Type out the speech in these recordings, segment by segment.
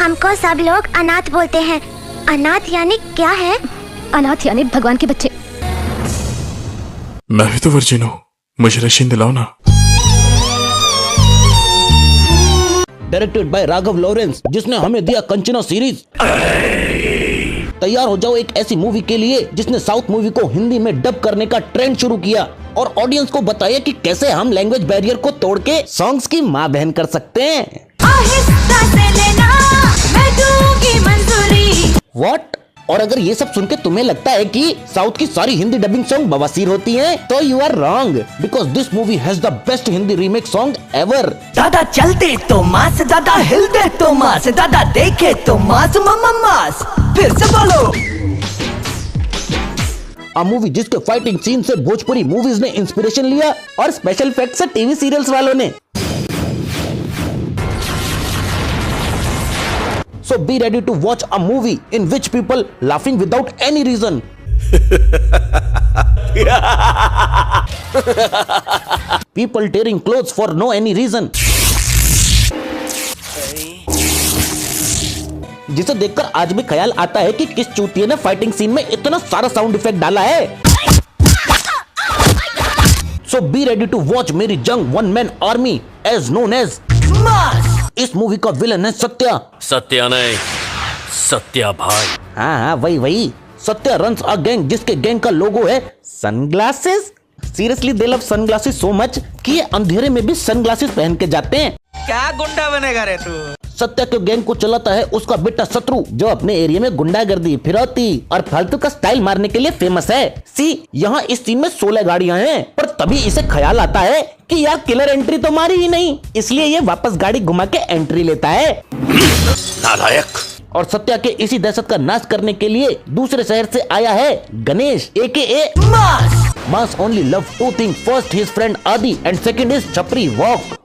हमको सब लोग अनाथ बोलते हैं। अनाथ यानी क्या है? अनाथ यानी भगवान के बच्चे। मैं भी तो वर्जिन हूँ, मुझे रशीन दिलाओ ना। डायरेक्टेड बाय राघव लॉरेंस, जिसने हमें दिया कंचना सीरीज। तैयार हो जाओ एक ऐसी मूवी के लिए जिसने साउथ मूवी को हिंदी में डब करने का ट्रेंड शुरू किया और ऑडियंस को बताया कि कैसे हम लैंग्वेज बैरियर को तोड़ के सॉन्ग्स की माँ बहन कर सकते हैं। व्हाट? और अगर ये सब सुन के तुम्हें लगता है कि साउथ की सारी हिंदी डबिंग सॉन्ग बवासीर होती हैं, तो you are wrong, because this movie has the best Hindi remake song ever. दादा चलते तो मास, दादा हिलते तो मास, दादा देखे तो मास, मम्मा मास। फिर से बोलो। आ मूवी जिसके फाइटिंग सीन से भोजपुरी मूवीज ने इंस्पिरेशन लिया और स्पेशल इफेक्ट से टीवी सीरियल्स वालों ने। So be ready to watch a movie in which people laughing without any reason. People tearing clothes for no any reason. जिसे देखकर आज भी ख्याल आता है कि किस चूतिए ने फाइटिंग सीन में इतना सारा साउंड इफेक्ट डाला है। So be ready to watch मेरी जंग one man army as known as मास। इस मूवी का विलन है सत्या। सत्या नहीं, सत्या भाई। हाँ वही सत्या रन्स अ गैंग, जिसके गैंग का लोगो है sunglasses. Seriously they love sunglasses so much कि ये अंधेरे में भी सनग्लासेस पहन के जाते हैं। क्या गुंडा बनेगा रे तू? सत्या के गैंग को चलाता है उसका बेटा शत्रु, जो अपने एरिया में गुंडागर्दी, फिरौती और फालतू का स्टाइल मारने के लिए फेमस है। सी यहाँ इस सीन में 16 गाड़ियां हैं, पर तभी इसे ख्याल आता है कि यार किलर एंट्री तो मारी ही नहीं, इसलिए ये वापस गाड़ी घुमा के एंट्री लेता है। नालायक। और सत्या के इसी दहशत का नाश करने के लिए दूसरे शहर से आया है Ganesh AKA mass. Mass only love two thing, first his friend Aadi and second is chhapri walk.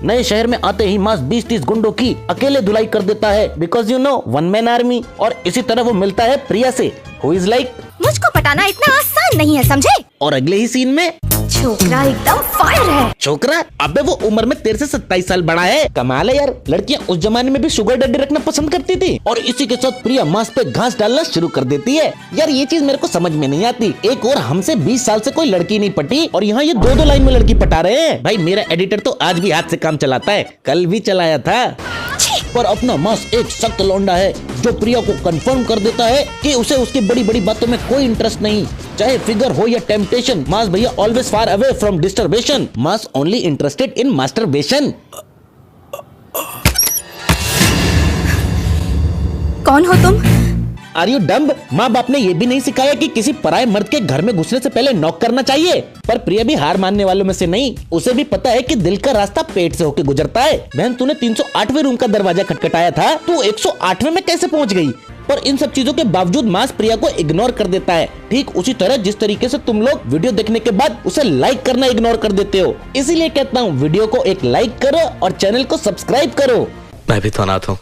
नए शहर में आते ही मास 20-30 गुंडों की अकेले धुलाई कर देता है, because you know one man army. और इसी तरह वो मिलता है प्रिया से, हु इज लाइक मुझको पटाना इतना आसान नहीं है, समझे? और अगले ही सीन में छोकरा एकदम फायर है। छोकरा? अबे वो उम्र में तेरे से 27 साल बड़ा है। कमाल है यार, लड़कियां उस जमाने में भी शुगर डैडी रखना पसंद करती थी। और इसी के साथ प्रिया मांस पे घास डालना शुरू कर देती है। यार ये चीज मेरे को समझ में नहीं आती। एक और हमसे 20 साल से कोई लड़की नहीं पटी और यहाँ ये 2-2 लाइन में लड़की पटा रहे हैं। भाई मेरा एडिटर तो आज भी हाथ से काम चलाता है, कल भी चलाया था। पर अपना मास एक सख्त लौंडा है जो प्रिया को कंफर्म कर देता है कि उसे उसकी बड़ी बड़ी बातों में कोई इंटरेस्ट नहीं, चाहे फिगर हो या टेम्पटेशन। मास भैया always far away from disturbation, mass only interested in masturbation. कौन हो तुम? Are you dumb? माँ बाप ने ये भी नहीं सिखाया कि किसी पराये मर्द के घर में घुसने से पहले नॉक करना चाहिए। पर प्रिया भी हार मानने वालों में से नहीं, उसे भी पता है कि दिल का रास्ता पेट से होके गुजरता है। बहन तूने 308वें रूम का दरवाजा खटखटाया था, तू 108वें में कैसे पहुँच गई? पर इन सब चीजों के बावजूद मास प्रिया को इग्नोर कर देता है, ठीक उसी तरह जिस तरीके से तुम लोग वीडियो देखने के बाद उसे लाइक करना इग्नोर कर देते हो। इसीलिए कहता हूँ वीडियो को एक लाइक करो और चैनल को सब्सक्राइब करो। मैं भी तो अनाथ हूँ,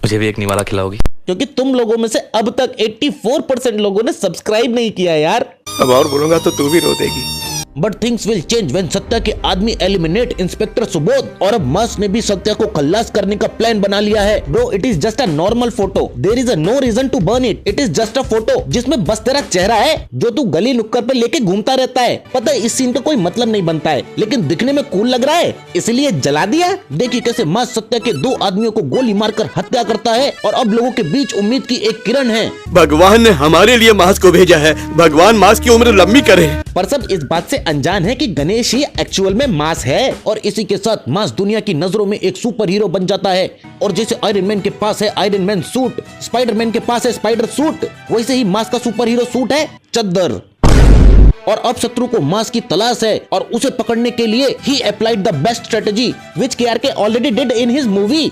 मुझे भी एक निवाला खिलाओगी? क्योंकि तुम लोगों में से अब तक 84% लोगों ने सब्सक्राइब नहीं किया यार। अब और बोलूंगा तो तू भी रो देगी। But things will change when Satya के आदमी एलिमिनेट इंस्पेक्टर सुबोध। और अब मास ने भी सत्या को खल्लास करने का प्लान बना लिया है। Bro it is just a normal photo, there is no reason to burn it. It is just a photo जिसमें बस तेरा चेहरा है जो तू गली नुक्कड़ पे लेके घूमता रहता है। पता है इस सीन का कोई मतलब नहीं बनता है, लेकिन दिखने में कूल लग रहा है इसलिए जला दिया। देखिए कैसे मास सत्या के 2 आदमियों को गोली मारकर हत्या करता है और अब लोगों के बीच उम्मीद की एक किरण है। भगवान ने हमारे लिए मास को भेजा है, भगवान मास की उम्र लंबी करे। पर सब इस बात से अनजान है कि गणेश ही एक्चुअल में मास है। और इसी के साथ मास दुनिया की नजरों में एक सुपर हीरो बन जाता है। और जैसे आयरन मैन के पास है आयरन मैन सूट, स्पाइडरमैन के पास है स्पाइडर सूट, वैसे ही मास का सुपर हीरो सूट है चद्दर। और अब शत्रु को मास की तलाश है और उसे पकड़ने के लिए ही applied the best strategy which KRK already did in his movie.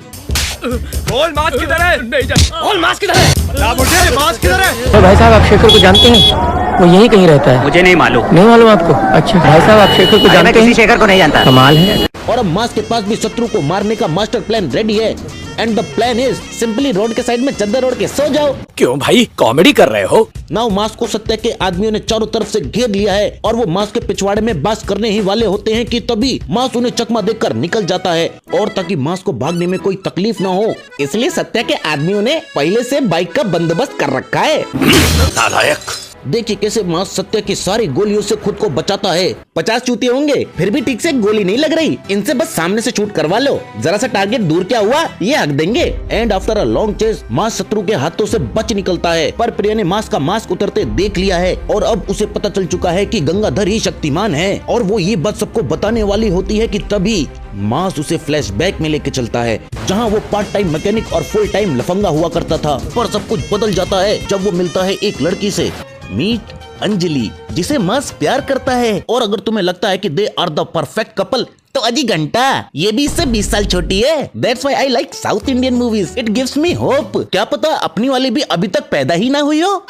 बोल मास किधर है? नहीं जा। बोल मास किधर है? मास किधर है? तो भाई साहब आप शेखर को जानते हैं? वो यहीं कहीं रहता है। मुझे नहीं मालूम। नहीं मालूम आपको? अच्छा भाई साहब, आप शेखर को जानते हैं? किसी शेखर को नहीं जानता। कमाल है। और अब मास के पास भी शत्रु को मारने का मास्टर प्लान रेडी है। And the plan is simply road के साइड में चद्दर ओढ़ के सो जाओ। क्यों भाई, कॉमेडी कर रहे हो? नाउ मास को सत्या के आदमियों ने चारों तरफ से घेर लिया है और वो मास के पिछवाड़े में बास करने ही वाले होते हैं कि तभी मास उन्हें चकमा देकर निकल जाता है। और ताकि मास को भागने में कोई तकलीफ ना हो, इसलिए सत्या के आदमियों ने पहले से बाइक का बंदोबस्त कर रखा है। नालायक। देखिए कैसे मास सत्या की सारी गोलियों से खुद को बचाता है। 50 चूते होंगे फिर भी ठीक से गोली नहीं लग रही। इनसे बस सामने से शूट करवा लो, जरा सा टारगेट दूर क्या हुआ ये हक देंगे। And after a long chase mass शत्रु के हाथों से बच निकलता है। पर प्रिया ने मास का मास्क उतरते देख लिया है और अब उसे पता चल चुका है कि गंगाधर ही शक्तिमान है। और वो ये बात सबको बताने वाली होती है कि तभी मास उसे फ्लैशबैक में लेके चलता है, जहां वो पार्ट टाइम मैकेनिक और फुल टाइम लफंगा हुआ करता था। पर सब कुछ बदल जाता है जब वो मिलता है एक लड़की से। मीट अंजलि, जिसे मास प्यार करता है। और अगर तुम्हें लगता है कि they are the perfect couple, तो अजी घंटा, ये भी इससे 20 साल छोटी है। That's why I like South Indian movies. It gives me hope. क्या पता अपनी वाली भी अभी तक पैदा ही ना हुई हो।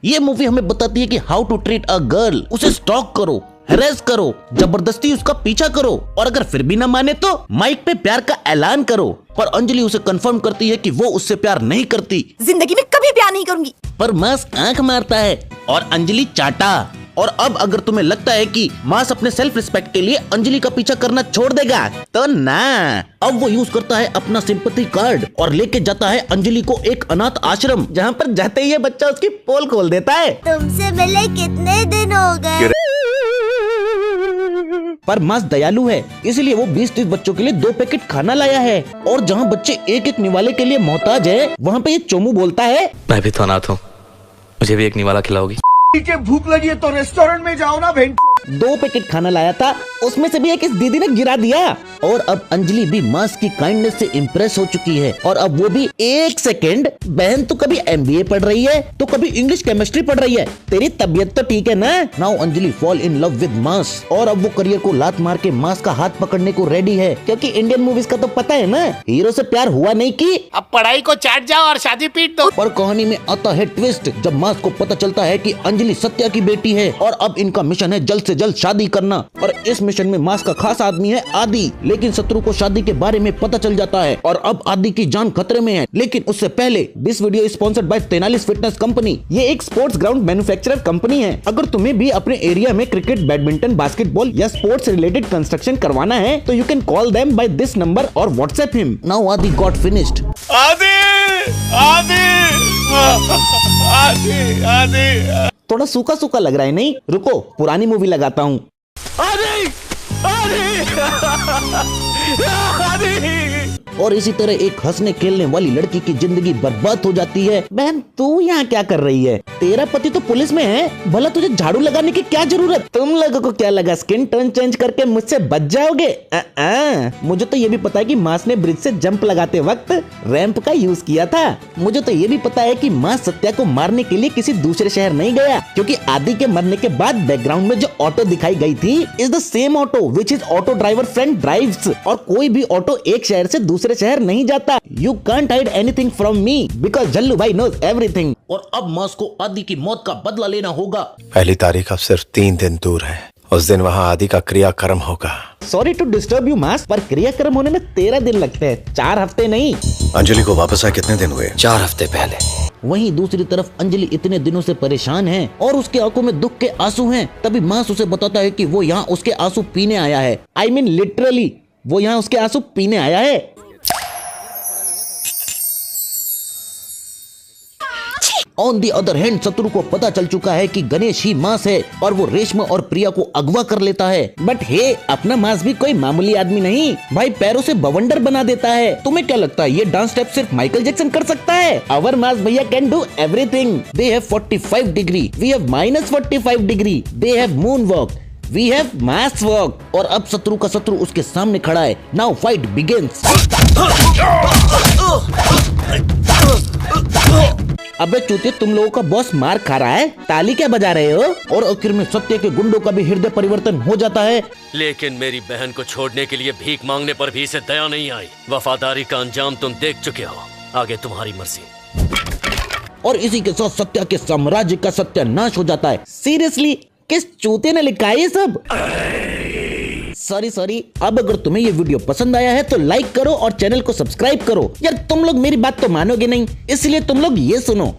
ये मूवी हमें बताती है कि how to treat a girl. उसे स्टॉक करो, हैरेस करो, जबरदस्ती उसका पीछा करो और अगर फिर भी ना माने तो माइक पे प्यार का ऐलान करो। पर अंजलि उसे कंफर्म करती है कि वो उससे प्यार नहीं करती, जिंदगी में कभी प्यार नहीं करूंगी। पर मास आंख मारता है और अंजलि चाटा। और अब अगर तुम्हें लगता है कि मास अपने सेल्फ रिस्पेक्ट के लिए अंजलि का पीछा करना छोड़ देगा, तो ना, अब वो यूज करता है अपना सिंपैथी कार्ड और लेके जाता है अंजलि को एक अनाथ आश्रम, जहाँ पर जाते ही ये बच्चा उसकी पोल खोल देता है। तुमसे मिले कितने दिन हो गए? पर मास दयालु है, इसलिए वो 20-30 बच्चों के लिए 2 पैकेट खाना लाया है। और जहाँ बच्चे एक निवाले के लिए मोहताज है, वहाँ पे ये चोमू बोलता है, मैं भी तो अनाथ हूँ, मुझे भी एक निवाला खिलाओगी? भूख लगी है तो रेस्टोरेंट में जाओ ना भेंट। 2 पैकेट खाना लाया था, उसमें से भी एक इस दीदी ने गिरा दिया। और अब अंजलि भी मास की काइंडनेस से इम्प्रेस हो चुकी है। और अब वो भी 1 सेकेंड, बहन तो कभी MBA पढ़ रही है तो कभी इंग्लिश केमिस्ट्री पढ़ रही है, तेरी तबीयत तो ठीक है ना। Now Anjali fall in love with mass और अब वो करियर को लात मार के मास का हाथ पकड़ने को रेडी है, क्योंकि इंडियन मूवीज का तो पता है ना, हीरो से प्यार हुआ नहीं कि अब पढ़ाई को चाट जाओ और शादी पीट दो। पर कहानी में आता है ट्विस्ट जब मास को पता चलता है कि अंजलि सत्या की बेटी है और अब इनका मिशन है जल्द से जल्द शादी करना। और इस मिशन में मास का खास आदमी है आदि, लेकिन शत्रु को शादी के बारे में पता चल जाता है और अब आदि की जान खतरे में है। लेकिन उससे पहले this video is sponsored by तेनालीस फिटनेस कंपनी। ये एक स्पोर्ट्स ग्राउंड मैन्युफैक्चरर कंपनी है। अगर तुम्हें भी अपने एरिया में क्रिकेट, बैडमिंटन, बास्केटबॉल या स्पोर्ट्स रिलेटेड कंस्ट्रक्शन करवाना है तो you can call them by this number और व्हाट्सएप हिम। नाउ आदि गॉट फिनिश्ड। थोड़ा सूखा सूखा लग रहा है नहीं? रुको पुरानी मूवी लगाता हूँ। और इसी तरह एक हंसने खेलने वाली लड़की की जिंदगी बर्बाद हो जाती है। बहन तू यहाँ क्या कर रही है? तेरा पति तो पुलिस में है, भला तुझे झाड़ू लगाने की क्या जरूरत? तुम लोगों को क्या लगा स्किन टोन चेंज करके मुझसे बच जाओगे? मुझे तो ये भी पता है कि मास ने ब्रिज से जंप लगाते वक्त रैंप का यूज किया था। मुझे तो ये भी पता है कि मास सत्या को मारने के लिए किसी दूसरे शहर नहीं गया, क्योंकि आदि के मरने के बाद बैकग्राउंड में जो ऑटो दिखाई गई थी is the same auto which is auto driver friend drives. और कोई भी ऑटो एक शहर से दूसरे शहर नहीं जाता। You can't hide anything from me because Jallu भाई नोज एवरीथिंग। और अब मास को आदि की मौत का बदला लेना होगा। पहली तारीख अब सिर्फ 3 दिन दूर है, उस दिन वहाँ आदि का क्रियाक्रम होगा। सॉरी टू डिस्टर्ब यू मास, पर क्रियाक्रम होने में 13 दिन लगते हैं, 4 हफ्ते नहीं। अंजलि को वापस आए कितने दिन हुए? 4 हफ्ते पहले। वहीं दूसरी तरफ अंजलि इतने दिनों से परेशान है और उसके आंखों में दुख के आंसू हैं। तभी मास उसे बताता है कि वो यहाँ उसके आंसू पीने आया है। आई मीन लिटरली वो यहाँ उसके आंसू पीने आया है। ऑन दी अदर हैंड शत्रु को पता चल चुका है कि गणेश ही मास है और वो रेशमा और प्रिया को अगवा कर लेता है। बट हे, अपना मास भी कोई मामूली आदमी नहीं भाई, पैरों से बवंडर बना देता है। तुम्हें क्या लगता है ये डांस स्टेप सिर्फ माइकल जैक्सन कर सकता है? Our mass bhaiya can do everything. They have 45 degree, we have -45 degree. They have moon walk, we have mass walk. और अब शत्रु का शत्रु उसके सामने खड़ा है। Now fight begins. अबे चूतिया, तुम लोगों का बॉस मार खा रहा है, ताली क्या बजा रहे हो? और आखिर में सत्य के गुंडों का भी हृदय परिवर्तन हो जाता है। लेकिन मेरी बहन को छोड़ने के लिए भीख मांगने पर भी इसे दया नहीं आई। वफादारी का अंजाम तुम देख चुके हो, आगे तुम्हारी मर्जी। और इसी के साथ सत्या के साम्राज्य का सत्यानाश हो जाता है। सीरियसली किस चूते ने लिखा है ये सब? सॉरी। अब अगर तुम्हें ये वीडियो पसंद आया है तो लाइक करो और चैनल को सब्सक्राइब करो। यार तुम लोग मेरी बात तो मानोगे नहीं, इसलिए तुम लोग ये सुनो।